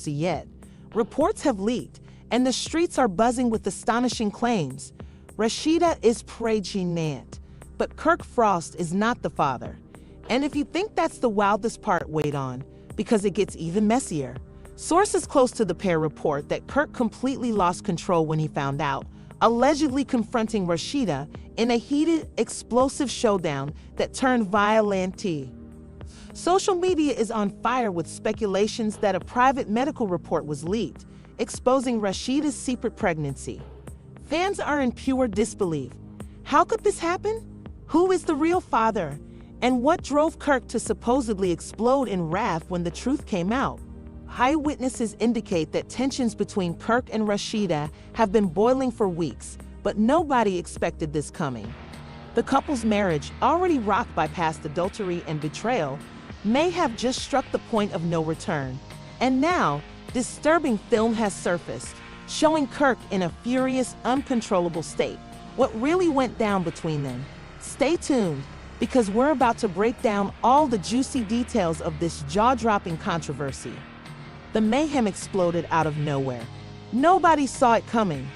controversy yet. Reports have leaked, and the streets are buzzing with astonishing claims. Rasheeda is pregnant, but Kirk Frost is not the father. And if you think that's the wildest part, wait on, because it gets even messier. Sources close to the pair report that Kirk completely lost control when he found out, allegedly confronting Rasheeda in a heated, explosive showdown that turned violent. Social media is on fire with speculations that a private medical report was leaked, exposing Rasheeda's secret pregnancy. Fans are in pure disbelief. How could this happen? Who is the real father? And what drove Kirk to supposedly explode in wrath when the truth came out? Eyewitnesses indicate that tensions between Kirk and Rasheeda have been boiling for weeks, but nobody expected this coming. The couple's marriage, already rocked by past adultery and betrayal, may have just struck the point of no return. And now, disturbing film has surfaced, showing Kirk in a furious, uncontrollable state. What really went down between them? Stay tuned, because we're about to break down all the juicy details of this jaw-dropping controversy. The mayhem exploded out of nowhere. Nobody saw it coming.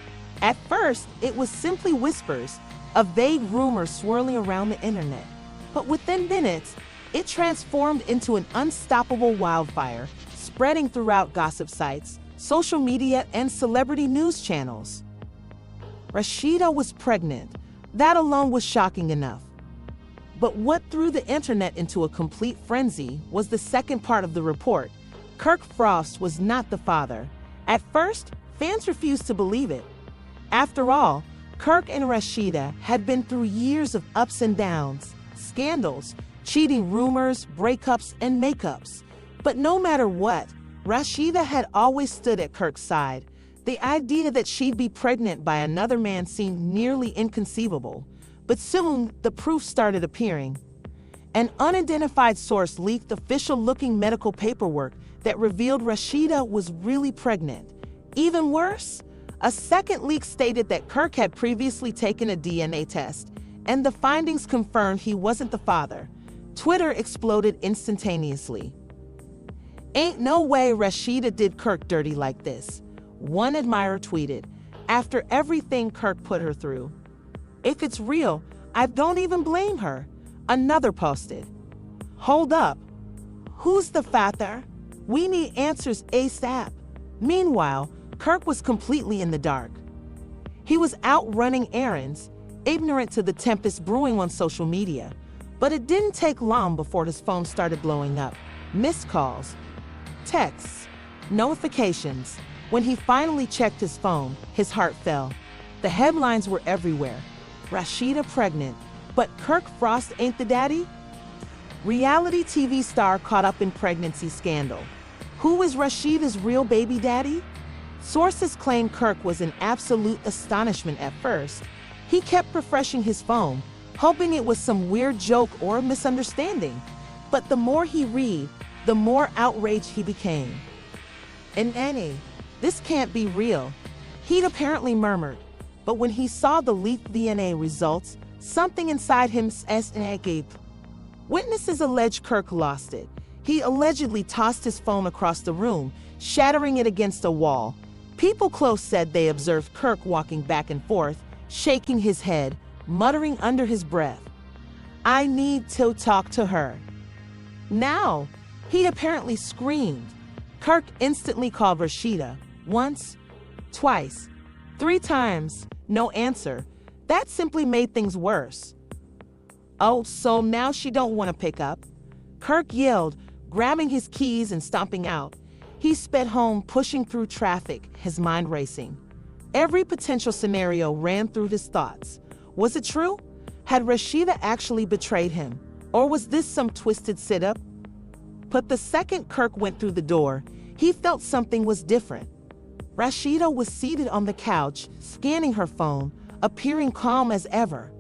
At first, it was simply whispers, a vague rumor swirling around the internet. But within minutes, it transformed into an unstoppable wildfire, spreading throughout gossip sites, social media, and celebrity news channels. Rasheeda was pregnant. That alone was shocking enough. But what threw the internet into a complete frenzy was the second part of the report. Kirk Frost was not the father. At first, fans refused to believe it. After all, Kirk and Rasheeda had been through years of ups and downs, scandals, cheating rumors, breakups, and makeups. But no matter what, Rasheeda had always stood at Kirk's side. The idea that she'd be pregnant by another man seemed nearly inconceivable. But soon, the proof started appearing. An unidentified source leaked official-looking medical paperwork that revealed Rasheeda was really pregnant. Even worse, a second leak stated that Kirk had previously taken a DNA test, and the findings confirmed he wasn't the father. Twitter exploded instantaneously. "Ain't no way Rasheeda did Kirk dirty like this," one admirer tweeted, after everything Kirk put her through. "If it's real, I don't even blame her," another posted. "Hold up. Who's the father? We need answers ASAP." Meanwhile, Kirk was completely in the dark. He was out running errands, ignorant to the tempest brewing on social media. But it didn't take long before his phone started blowing up. Missed calls, texts, notifications. When he finally checked his phone, his heart fell. The headlines were everywhere. Rasheeda pregnant, but Kirk Frost ain't the daddy? Reality TV star caught up in pregnancy scandal. Who is Rasheeda's real baby daddy? Sources claim Kirk was in absolute astonishment at first. He kept refreshing his phone, hoping it was some weird joke or a misunderstanding. But the more he read, the more outraged he became. "And Annie, this can't be real," he'd apparently murmured. But when he saw the leaked DNA results, something inside him snapped. Witnesses allege Kirk lost it. He allegedly tossed his phone across the room, shattering it against a wall. People close said they observed Kirk walking back and forth, shaking his head, muttering under his breath, "I need to talk to her now." He'd apparently screamed. Kirk instantly called Rasheeda, once, twice, 3 times, no answer. That simply made things worse. "Oh, so now she don't want to pick up?" Kirk yelled, grabbing his keys and stomping out. He sped home, pushing through traffic, his mind racing. Every potential scenario ran through his thoughts. Was it true? Had Rasheeda actually betrayed him? Or was this some twisted sit-up? But the second Kirk went through the door, he felt something was different. Rasheeda was seated on the couch, scanning her phone, appearing calm as ever.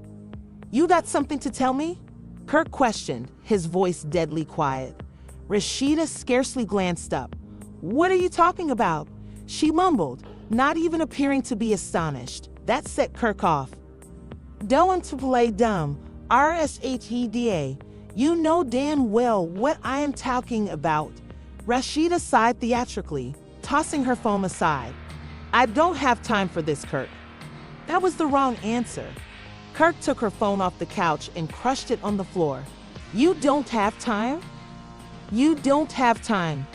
"You got something to tell me?" Kirk questioned, his voice deadly quiet. Rasheeda scarcely glanced up. "What are you talking about?" she mumbled, not even appearing to be astonished. That set Kirk off. "Don't want to play dumb, RASHEEDA. You know damn well what I am talking about." Rasheeda sighed theatrically, tossing her phone aside. I don't have time for this, Kirk. That was the wrong answer. Kirk took her phone off the couch and crushed it on the floor. You don't have time? You don't have time.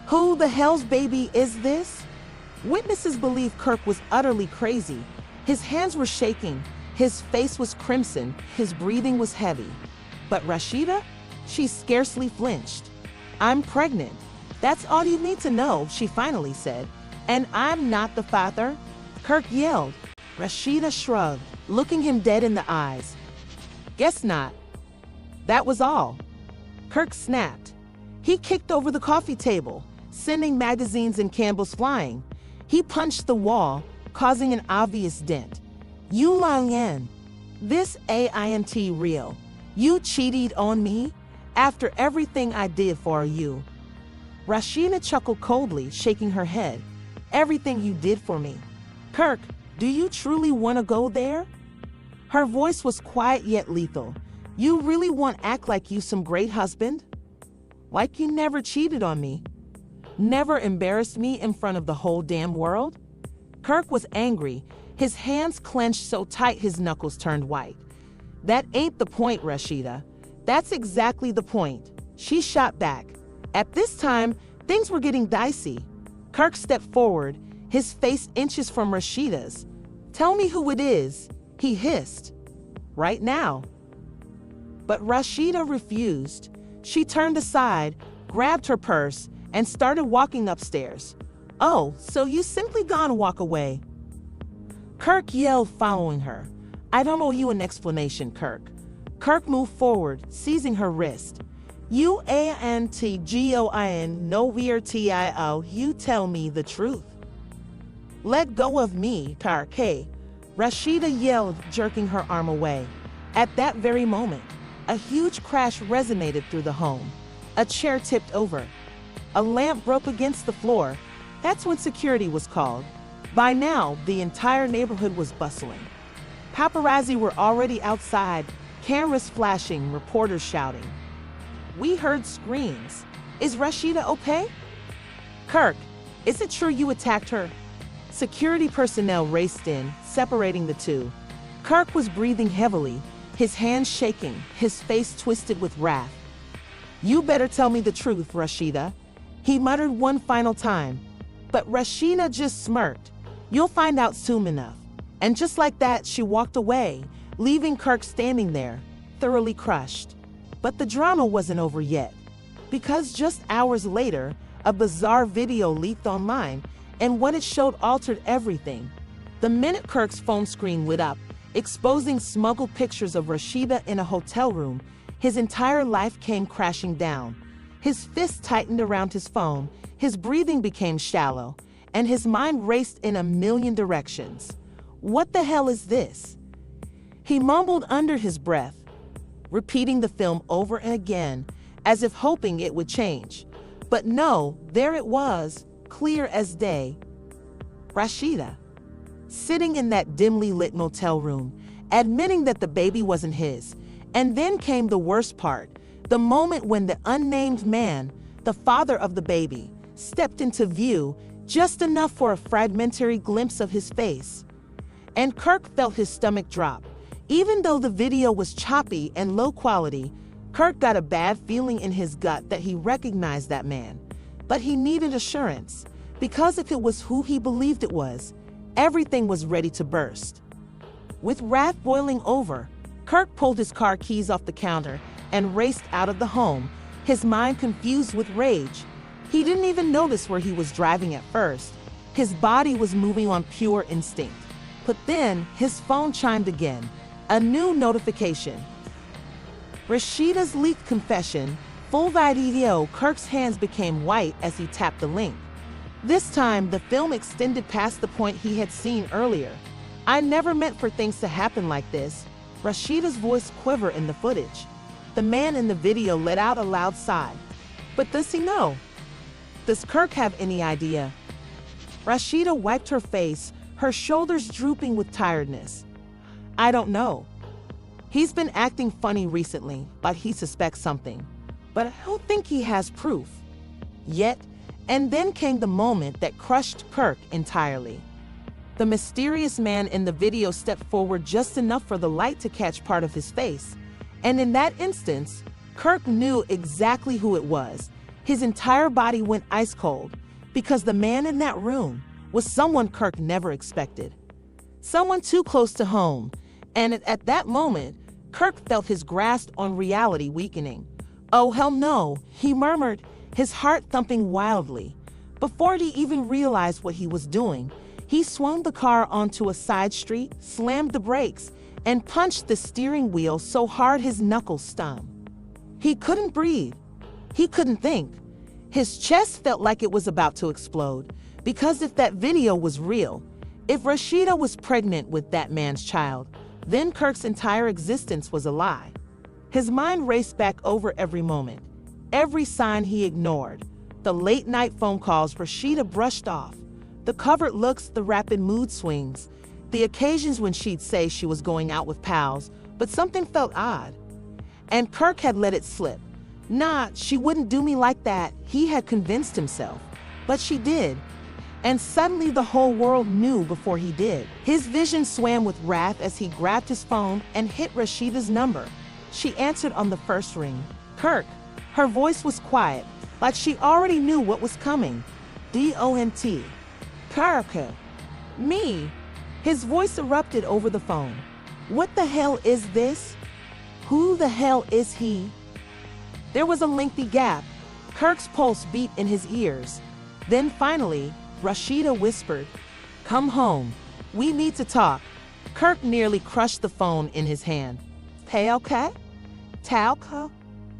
Who the hell's baby is this? Witnesses believe Kirk was utterly crazy. His hands were shaking, his face was crimson, his breathing was heavy. But Rasheeda? She scarcely flinched. I'm pregnant. That's all you need to know, she finally said. And I'm not the father? Kirk yelled. Rasheeda shrugged, looking him dead in the eyes. Guess not. That was all. Kirk snapped. He kicked over the coffee table, sending magazines and candles flying. He punched the wall, causing an obvious dent. You lying. This ain't real. You cheated on me after everything I did for you. Rasheeda chuckled coldly, shaking her head. Everything you did for me. Kirk, do you truly want to go there? Her voice was quiet yet lethal. You really want to act like you some great husband? Like you never cheated on me? Never embarrassed me in front of the whole damn world? Kirk was angry, his hands clenched so tight his knuckles turned white. That ain't the point, Rasheeda. That's exactly the point. She shot back. At this time, things were getting dicey. Kirk stepped forward, his face inches from Rasheeda's. Tell me who it is, he hissed. Right now. But Rasheeda refused. She turned aside, grabbed her purse, and started walking upstairs. Oh, so you simply gonna walk away? Kirk yelled, following her. I don't owe you an explanation, Kirk. Kirk moved forward, seizing her wrist. U-A-N-T-G-O-I-N, no weird T-I-O, you tell me the truth. Let go of me, Kirk, hey. Rasheeda yelled, jerking her arm away. At that very moment, a huge crash resonated through the home. A chair tipped over. A lamp broke against the floor. That's when security was called. By now, the entire neighborhood was bustling. Paparazzi were already outside, cameras flashing, reporters shouting. We heard screams. Is Rasheeda okay? Kirk, is it true you attacked her? Security personnel raced in, separating the two. Kirk was breathing heavily, his hands shaking, his face twisted with wrath. You better tell me the truth, Rasheeda. He muttered one final time. But Rasheeda just smirked. You'll find out soon enough. And just like that, she walked away, leaving Kirk standing there, thoroughly crushed. But the drama wasn't over yet, because just hours later, a bizarre video leaked online, and what it showed altered everything. The minute Kirk's phone screen lit up, exposing smuggled pictures of Rasheeda in a hotel room, his entire life came crashing down. His fist tightened around his phone, his breathing became shallow, and his mind raced in a million directions. What the hell is this? He mumbled under his breath, repeating the film over and again, as if hoping it would change. But no, there it was, clear as day. Rasheeda, sitting in that dimly lit motel room, admitting that the baby wasn't his. And then came the worst part, the moment when the unnamed man, the father of the baby, stepped into view, just enough for a fragmentary glimpse of his face. And Kirk felt his stomach drop. Even though the video was choppy and low quality, Kirk got a bad feeling in his gut that he recognized that man. But he needed assurance, because if it was who he believed it was, everything was ready to burst. With wrath boiling over, Kirk pulled his car keys off the counter and raced out of the home, his mind confused with rage. He didn't even notice where he was driving at first. His body was moving on pure instinct. But then his phone chimed again. A new notification. Rasheeda's leaked confession, full video. Kirk's hands became white as he tapped the link. This time, the film extended past the point he had seen earlier. I never meant for things to happen like this. Rasheeda's voice quivered in the footage. The man in the video let out a loud sigh. But does he know? Does Kirk have any idea? Rasheeda wiped her face, her shoulders drooping with tiredness. I don't know. He's been acting funny recently, but he suspects something. But I don't think he has proof. Yet, And then came the moment that crushed Kirk entirely. The mysterious man in the video stepped forward just enough for the light to catch part of his face. And in that instance, Kirk knew exactly who it was. His entire body went ice cold, because the man in that room was someone Kirk never expected. Someone too close to home, and at that moment, Kirk felt his grasp on reality weakening. "Oh, hell no," he murmured, his heart thumping wildly. Before he even realized what he was doing, he swung the car onto a side street, slammed the brakes, and punched the steering wheel so hard his knuckles stung. He couldn't breathe. He couldn't think. His chest felt like it was about to explode, because if that video was real, if Rasheeda was pregnant with that man's child, then Kirk's entire existence was a lie. His mind raced back over every moment, every sign he ignored, the late-night phone calls Rasheeda brushed off, the covert looks, the rapid mood swings, the occasions when she'd say she was going out with pals, but something felt odd. And Kirk had let it slip. Nah, she wouldn't do me like that, he had convinced himself. But she did. And suddenly the whole world knew before he did. His vision swam with wrath as he grabbed his phone and hit Rasheeda's number. She answered on the first ring. "Kirk." Her voice was quiet, like she already knew what was coming. "D-O-N-T. Kirk." "Me?" His voice erupted over the phone. "What the hell is this? Who the hell is he?" There was a lengthy gap. Kirk's pulse beat in his ears. Then finally, Rasheeda whispered, "Come home. We need to talk." Kirk nearly crushed the phone in his hand. "Talca? Talca?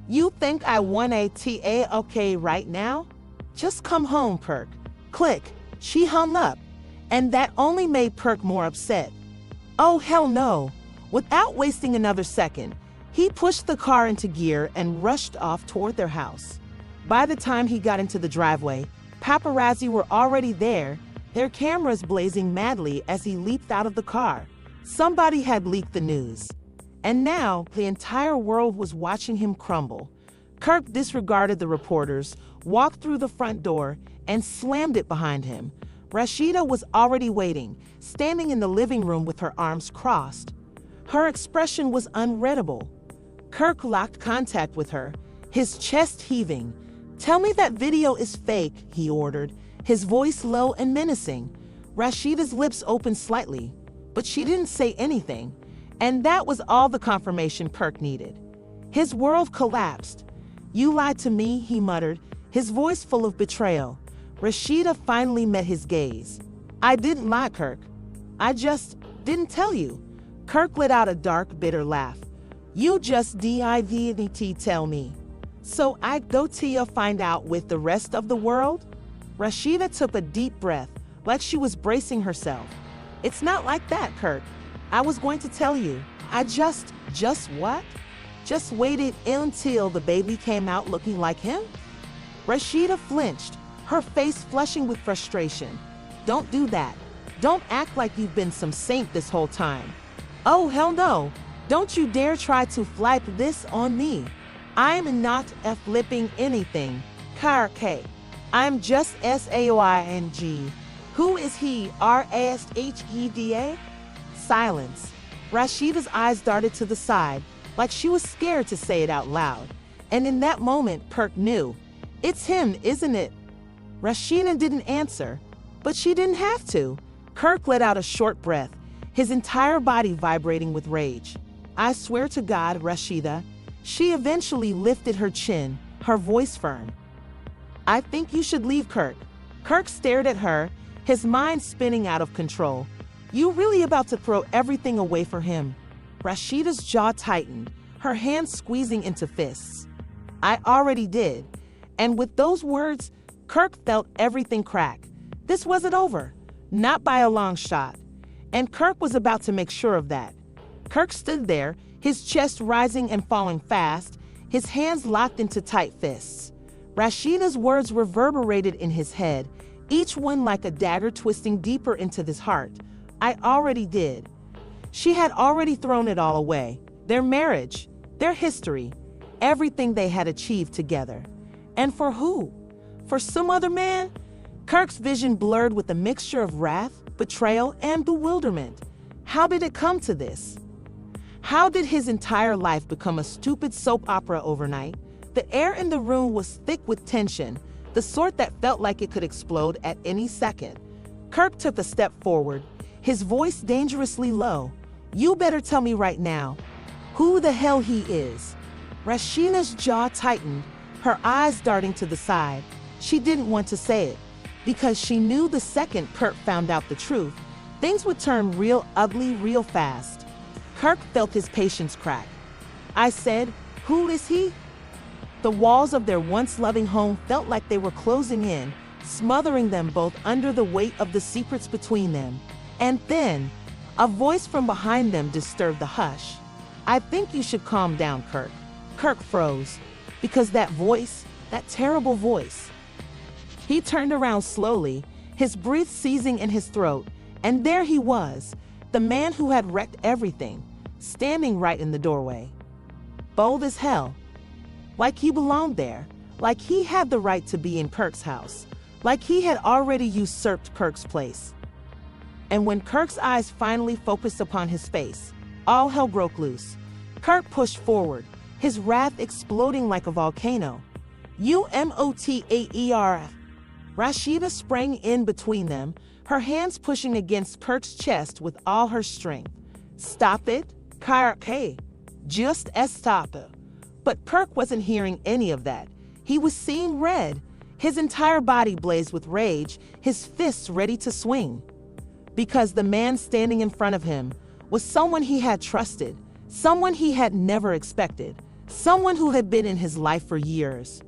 You think I want a talk right now? Just come home, Kirk." Click. She hung up. And that only made Kirk more upset. "Oh, hell no." Without wasting another second, he pushed the car into gear and rushed off toward their house. By the time he got into the driveway, paparazzi were already there, their cameras blazing madly as he leaped out of the car. Somebody had leaked the news. And now, the entire world was watching him crumble. Kirk disregarded the reporters, walked through the front door, and slammed it behind him. Rasheeda was already waiting, standing in the living room with her arms crossed. Her expression was unreadable. Kirk locked contact with her, his chest heaving. "Tell me that video is fake," he ordered, his voice low and menacing. Rasheeda's lips opened slightly, but she didn't say anything, and that was all the confirmation Kirk needed. His world collapsed. "You lied to me," he muttered, his voice full of betrayal. Rasheeda finally met his gaze. "I didn't lie, Kirk. I just didn't tell you." Kirk let out a dark, bitter laugh. "You just didn't tell me. So I go to you find out with the rest of the world?" Rasheeda took a deep breath, like she was bracing herself. "It's not like that, Kirk. I was going to tell you. I just what? Just waited until the baby came out looking like him?" Rasheeda flinched, her face flushing with frustration. "Don't do that. Don't act like you've been some saint this whole time." "Oh, hell no. Don't you dare try to flip this on me. I'm not flipping anything, Kirk. I'm just saying. Who is he, Rasheeda?" Silence. Rasheeda's eyes darted to the side, like she was scared to say it out loud. And in that moment, Kirk knew. "It's him, isn't it?" Rasheeda didn't answer, but she didn't have to. Kirk let out a short breath, his entire body vibrating with rage. "I swear to God, Rasheeda." She eventually lifted her chin, her voice firm. "I think you should leave, Kirk." Kirk stared at her, his mind spinning out of control. "You really about to throw everything away for him?" Rasheeda's jaw tightened, her hands squeezing into fists. "I already did." And with those words, Kirk felt everything crack. This wasn't over, not by a long shot. And Kirk was about to make sure of that. Kirk stood there, his chest rising and falling fast, his hands locked into tight fists. Rasheeda's words reverberated in his head, each one like a dagger twisting deeper into his heart. "I already did." She had already thrown it all away. Their marriage, their history, everything they had achieved together. And for who? For some other man? Kirk's vision blurred with a mixture of wrath, betrayal, and bewilderment. How did it come to this? How did his entire life become a stupid soap opera overnight? The air in the room was thick with tension, the sort that felt like it could explode at any second. Kirk took a step forward, his voice dangerously low. You better tell me right now who the hell he is. Rasheeda's jaw tightened, her eyes darting to the side. She didn't want to say it, because she knew the second Kirk found out the truth, things would turn real ugly real fast. Kirk felt his patience crack. I said, who is he? The walls of their once loving home felt like they were closing in, smothering them both under the weight of the secrets between them. And then, a voice from behind them disturbed the hush. I think you should calm down, Kirk. Kirk froze, because that voice, that terrible voice. He turned around slowly, his breath seizing in his throat, and there he was, the man who had wrecked everything, standing right in the doorway. Bold as hell. Like he belonged there, like he had the right to be in Kirk's house, like he had already usurped Kirk's place. And when Kirk's eyes finally focused upon his face, all hell broke loose. Kirk pushed forward, his wrath exploding like a volcano. UMOTAER. Rasheeda sprang in between them, her hands pushing against Kirk's chest with all her strength. Stop it, Kirk. Just stop it. But Kirk wasn't hearing any of that. He was seeing red, his entire body blazed with rage, his fists ready to swing. Because the man standing in front of him was someone he had trusted, someone he had never expected, someone who had been in his life for years.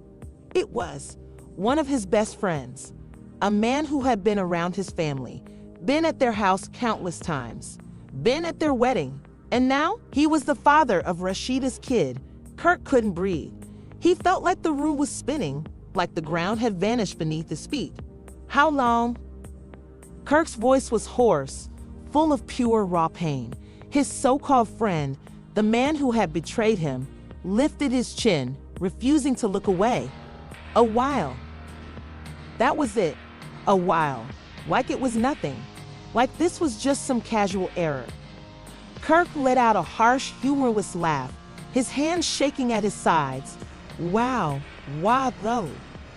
It was one of his best friends, a man who had been around his family, been at their house countless times, been at their wedding, and now he was the father of Rasheeda's kid. Kirk couldn't breathe. He felt like the room was spinning, like the ground had vanished beneath his feet. How long? Kirk's voice was hoarse, full of pure raw pain. His so-called friend, the man who had betrayed him, lifted his chin, refusing to look away. A while. That was it. A while. Like it was nothing. Like this was just some casual error. Kirk let out a harsh, humorless laugh, his hands shaking at his sides. Wow, though.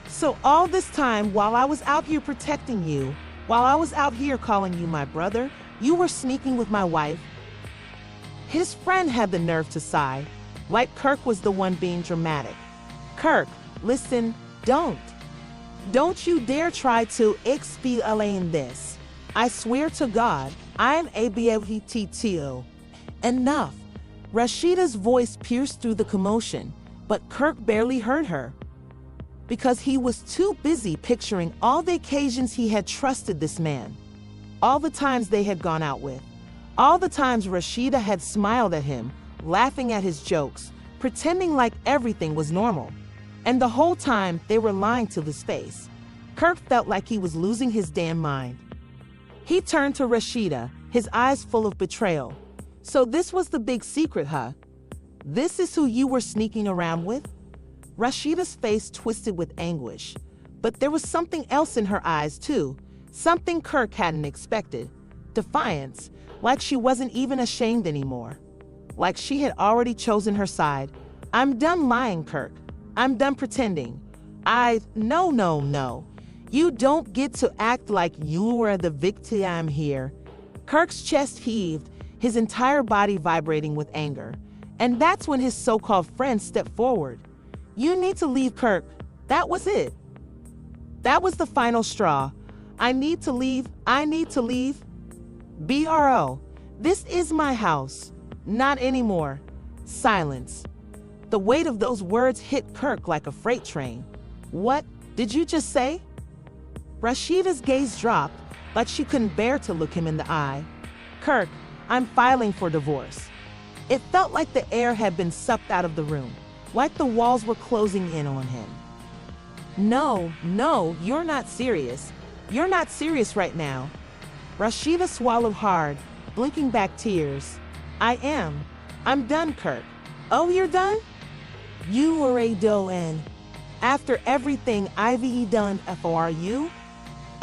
So all this time, while I was out here protecting you, while I was out here calling you my brother, you were sneaking with my wife? His friend had the nerve to sigh, like Kirk was the one being dramatic. Kirk, listen, don't you dare try to explain this. I swear to God, I'm ABLTTO. Enough. Rasheeda's voice pierced through the commotion, but Kirk barely heard her, because he was too busy picturing all the occasions he had trusted this man, all the times they had gone out with, all the times Rasheeda had smiled at him, laughing at his jokes, pretending like everything was normal. And the whole time they were lying to his face. Kirk felt like he was losing his damn mind. He turned to Rasheeda, his eyes full of betrayal. So this was the big secret, huh? This is who you were sneaking around with? Rasheeda's face twisted with anguish, but there was something else in her eyes too, something Kirk hadn't expected. Defiance, like she wasn't even ashamed anymore. Like she had already chosen her side. I'm done lying, Kirk. I'm done pretending. No. You don't get to act like you were the victim here. Kirk's chest heaved, his entire body vibrating with anger. And that's when his so-called friend stepped forward. You need to leave, Kirk. That was it. That was the final straw. I need to leave. Bro, this is my house. Not anymore. Silence. The weight of those words hit Kirk like a freight train. What did you just say? Rasheeda's gaze dropped, like she couldn't bear to look him in the eye. Kirk, I'm filing for divorce. It felt like the air had been sucked out of the room, like the walls were closing in on him. No, you're not serious. You're not serious right now. Rasheeda swallowed hard, blinking back tears. I am. I'm done, Kirk. Oh, you're done? You were a doe and After everything I've done for you?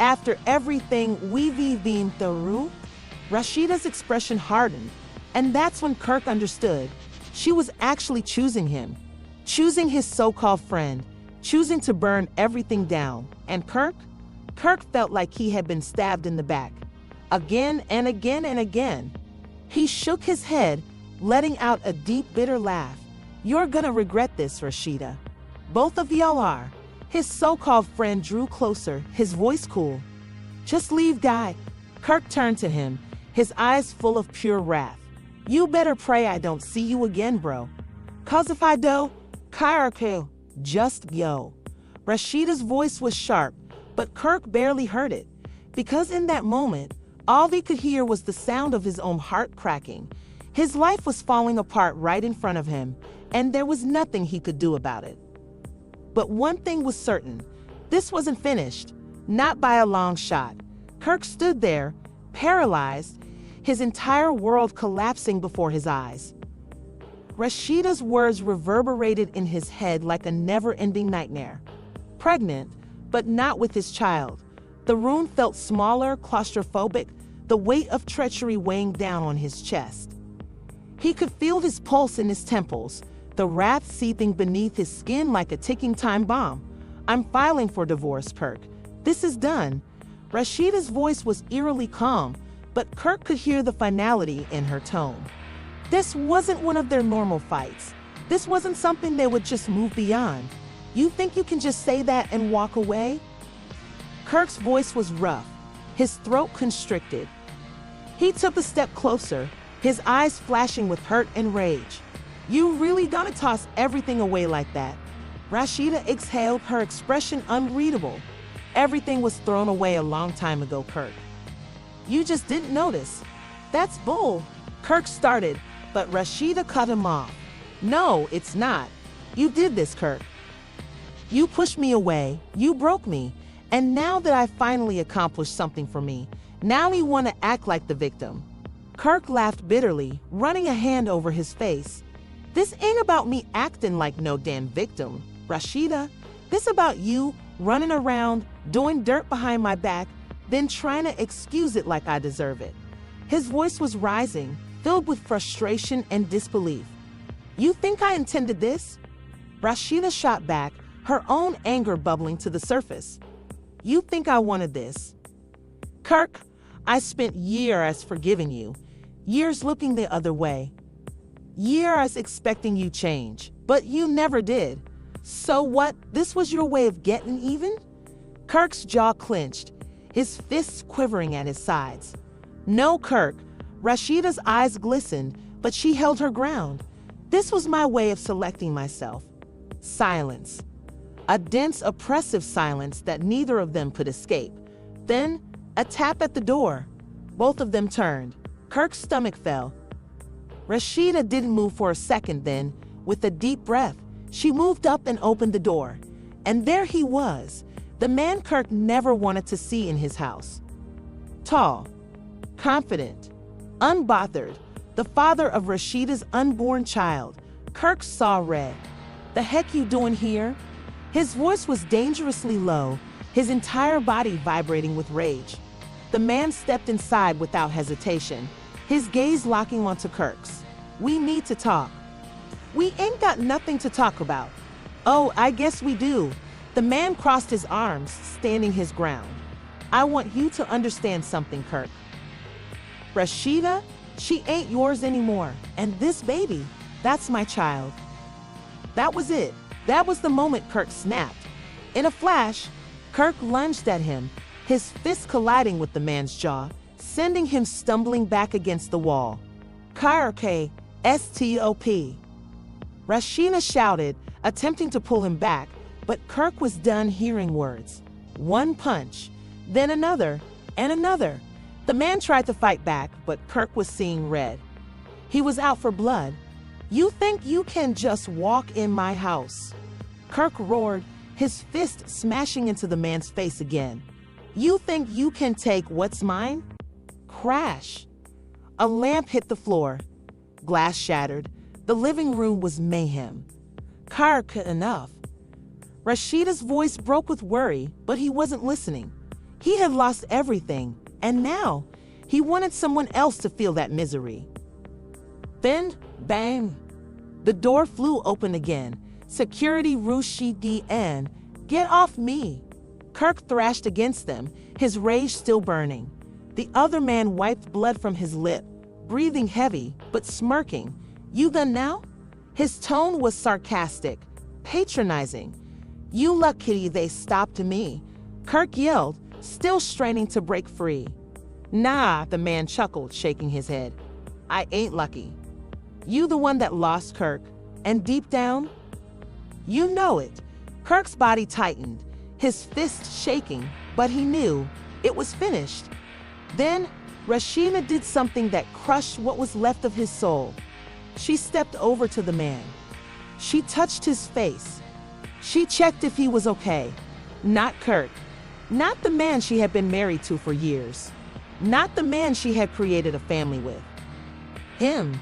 After everything we've been through? Rasheeda's expression hardened, and that's when Kirk understood. She was actually choosing him, choosing his so-called friend, choosing to burn everything down. And Kirk felt like he had been stabbed in the back, again and again and again. He shook his head, letting out a deep, bitter laugh. You're gonna regret this, Rasheeda. Both of y'all are. His so-called friend drew closer, his voice cool. Just leave, guy. Kirk turned to him, his eyes full of pure wrath. You better pray I don't see you again, bro. 'Cause if I do, Kirk, just yo. Rasheeda's voice was sharp, but Kirk barely heard it, because in that moment, all he could hear was the sound of his own heart cracking. His life was falling apart right in front of him, and there was nothing he could do about it. But one thing was certain, this wasn't finished, not by a long shot. Kirk stood there, paralyzed, his entire world collapsing before his eyes. Rasheeda's words reverberated in his head like a never-ending nightmare. Pregnant, but not with his child. The room felt smaller, claustrophobic, the weight of treachery weighing down on his chest. He could feel his pulse in his temples, the wrath seething beneath his skin like a ticking time bomb. I'm filing for divorce, Kirk. This is done. Rasheeda's voice was eerily calm, but Kirk could hear the finality in her tone. This wasn't one of their normal fights. This wasn't something they would just move beyond. You think you can just say that and walk away? Kirk's voice was rough, his throat constricted. He took a step closer, his eyes flashing with hurt and rage. You really gonna toss everything away like that? Rasheeda exhaled, her expression unreadable. Everything was thrown away a long time ago, Kirk. You just didn't notice. That's bull. Kirk started, but Rasheeda cut him off. No, it's not. You did this, Kirk. You pushed me away, you broke me, and now that I finally accomplished something for me, now you want to act like the victim. Kirk laughed bitterly, running a hand over his face. This ain't about me acting like no damn victim, Rasheeda. This about you running around, doing dirt behind my back, then trying to excuse it like I deserve it. His voice was rising, filled with frustration and disbelief. You think I intended this? Rasheeda shot back, her own anger bubbling to the surface. You think I wanted this? Kirk, I spent years forgiving you, years looking the other way, years expecting you change, but you never did. So what, this was your way of getting even? Kirk's jaw clenched, his fists quivering at his sides. No, Kirk. Rasheeda's eyes glistened, but she held her ground. This was my way of selecting myself. Silence. A dense, oppressive silence that neither of them could escape. Then, a tap at the door. Both of them turned. Kirk's stomach fell. Rasheeda didn't move for a second then. With a deep breath, she moved up and opened the door. And there he was, the man Kirk never wanted to see in his house. Tall, confident, unbothered, the father of Rasheeda's unborn child. Kirk saw red. The heck you doing here? His voice was dangerously low, his entire body vibrating with rage. The man stepped inside without hesitation, his gaze locking onto Kirk's. We need to talk. We ain't got nothing to talk about. Oh, I guess we do. The man crossed his arms, standing his ground. I want you to understand something, Kirk. Rasheeda, she ain't yours anymore. And this baby, that's my child. That was it. That was the moment Kirk snapped. In a flash, Kirk lunged at him, his fist colliding with the man's jaw, sending him stumbling back against the wall. Kirk, stop. Rasheeda shouted, attempting to pull him back, but Kirk was done hearing words. One punch, then another, and another. The man tried to fight back, but Kirk was seeing red. He was out for blood. You think you can just walk in my house? Kirk roared, his fist smashing into the man's face again. You think you can take what's mine? Crash. A lamp hit the floor. Glass shattered. The living room was mayhem. Kirk, enough. Rasheeda's voice broke with worry, but he wasn't listening. He had lost everything, and now he wanted someone else to feel that misery. Then, bang! The door flew open again. Security RASHEEDA'S, get off me! Kirk thrashed against them, his rage still burning. The other man wiped blood from his lip, breathing heavy, but smirking. You done now? His tone was sarcastic, patronizing. You lucky they stopped me, Kirk yelled, still straining to break free. Nah, the man chuckled, shaking his head. I ain't lucky. You the one that lost, Kirk, and deep down, you know it. Kirk's body tightened, his fist shaking, but he knew it was finished. Then, Rasheeda did something that crushed what was left of his soul. She stepped over to the man. She touched his face. She checked if he was okay. Not Kirk. Not the man she had been married to for years. Not the man she had created a family with. Him.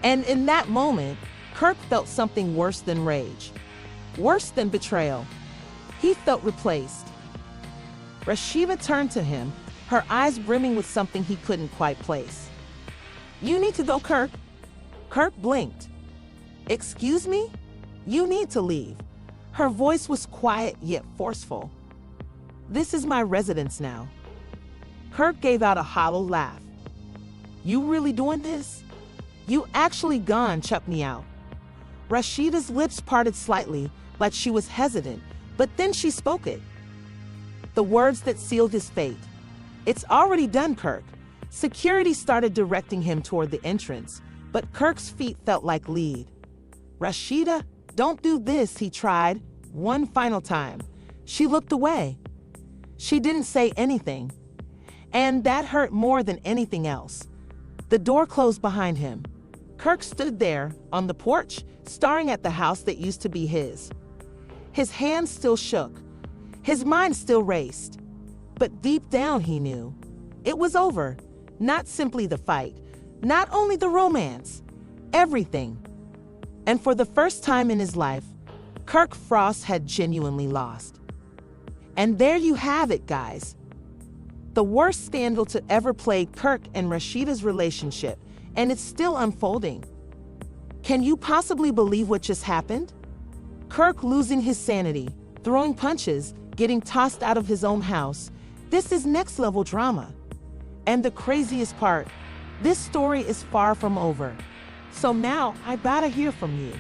And in that moment, Kirk felt something worse than rage. Worse than betrayal. He felt replaced. Rasheeda turned to him, her eyes brimming with something he couldn't quite place. You need to go, Kirk. Kirk blinked. Excuse me? You need to leave. Her voice was quiet yet forceful. This is my residence now. Kirk gave out a hollow laugh. You really doing this? You actually gone chuck me out. Rasheeda's lips parted slightly, like she was hesitant, but then she spoke it. The words that sealed his fate. It's already done, Kirk. Security started directing him toward the entrance, but Kirk's feet felt like lead. Rasheeda, don't do this, he tried, one final time. She looked away. She didn't say anything. And that hurt more than anything else. The door closed behind him. Kirk stood there, on the porch, staring at the house that used to be his. His hands still shook. His mind still raced. But deep down he knew. It was over. Not simply the fight. Not only the romance. Everything. And for the first time in his life, Kirk Frost had genuinely lost. And there you have it, guys. The worst scandal to ever plague Kirk and Rasheeda's relationship, and it's still unfolding. Can you possibly believe what just happened? Kirk losing his sanity, throwing punches, getting tossed out of his own house. This is next-level drama. And the craziest part, this story is far from over. So now, I gotta hear from you.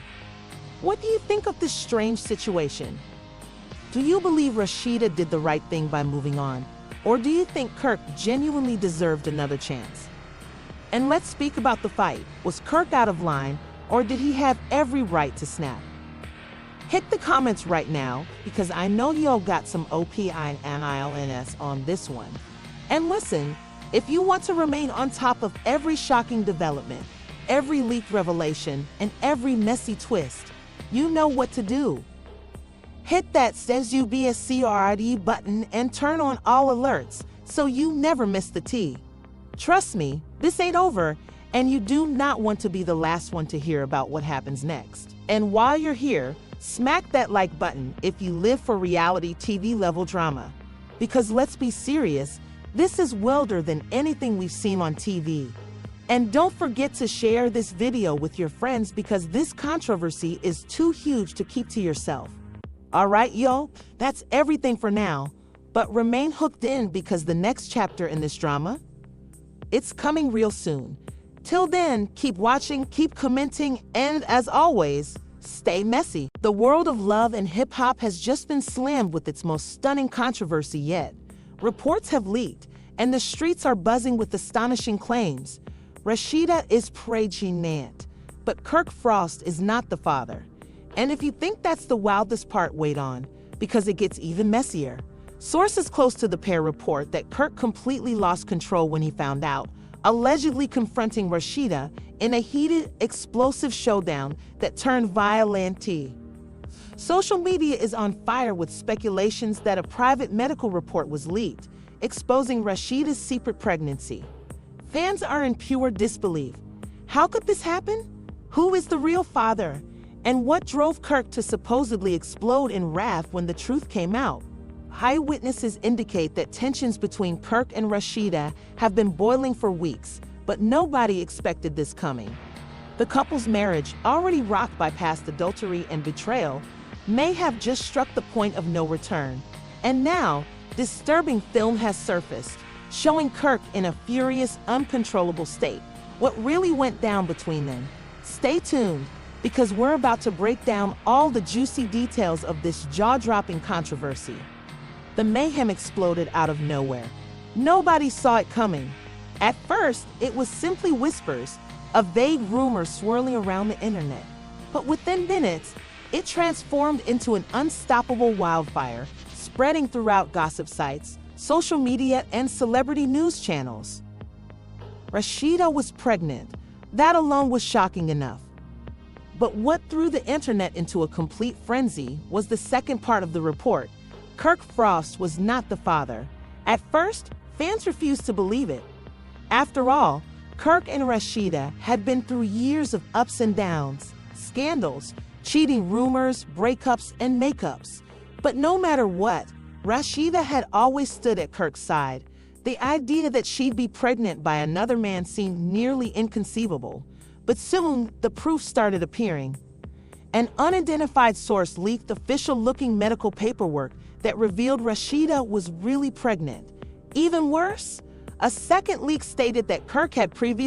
What do you think of this strange situation? Do you believe Rasheeda did the right thing by moving on? Or do you think Kirk genuinely deserved another chance? And let's speak about the fight. Was Kirk out of line, or did he have every right to snap? Hit the comments right now, because I know y'all got some opinions on this one. And listen, if you want to remain on top of every shocking development, every leaked revelation, and every messy twist, you know what to do. Hit that SUBSCRD button and turn on all alerts so you never miss the tea. Trust me, this ain't over, and you do not want to be the last one to hear about what happens next. And while you're here, smack that like button if you live for reality TV level drama. Because let's be serious, this is wilder than anything we've seen on TV. And don't forget to share this video with your friends because this controversy is too huge to keep to yourself. Alright, yo, that's everything for now, but remain hooked in because the next chapter in this drama, it's coming real soon. Till then, keep watching, keep commenting, and as always, stay messy. The world of love and hip-hop has just been slammed with its most stunning controversy yet. Reports have leaked, and the streets are buzzing with astonishing claims. RASHEEDA'S pregnant, but Kirk Frost is not the father. And if you think that's the wildest part, wait on, because it gets even messier. Sources close to the pair report that Kirk completely lost control when he found out, allegedly confronting Rasheeda in a heated, explosive showdown that turned violent. Social media is on fire with speculations that a private medical report was leaked, exposing Rasheeda's secret pregnancy. Fans are in pure disbelief. How could this happen? Who is the real father? And what drove Kirk to supposedly explode in wrath when the truth came out? Eyewitnesses indicate that tensions between Kirk and Rasheeda have been boiling for weeks, but nobody expected this coming. The couple's marriage, already rocked by past adultery and betrayal, may have just struck the point of no return. And now, disturbing film has surfaced, showing Kirk in a furious, uncontrollable state. What really went down between them? Stay tuned, because we're about to break down all the juicy details of this jaw-dropping controversy. The mayhem exploded out of nowhere. Nobody saw it coming. At first, it was simply whispers, a vague rumor swirling around the internet. But within minutes, it transformed into an unstoppable wildfire, spreading throughout gossip sites, social media, and celebrity news channels. Rasheeda was pregnant. That alone was shocking enough. But what threw the internet into a complete frenzy was the second part of the report. Kirk Frost was not the father. At first, fans refused to believe it. After all, Kirk and Rasheeda had been through years of ups and downs, scandals, cheating rumors, breakups, and makeups. But no matter what, Rasheeda had always stood at Kirk's side. The idea that she'd be pregnant by another man seemed nearly inconceivable. But soon, the proof started appearing. An unidentified source leaked official-looking medical paperwork that revealed Rasheeda was really pregnant. Even worse, a second leak stated that Kirk had previously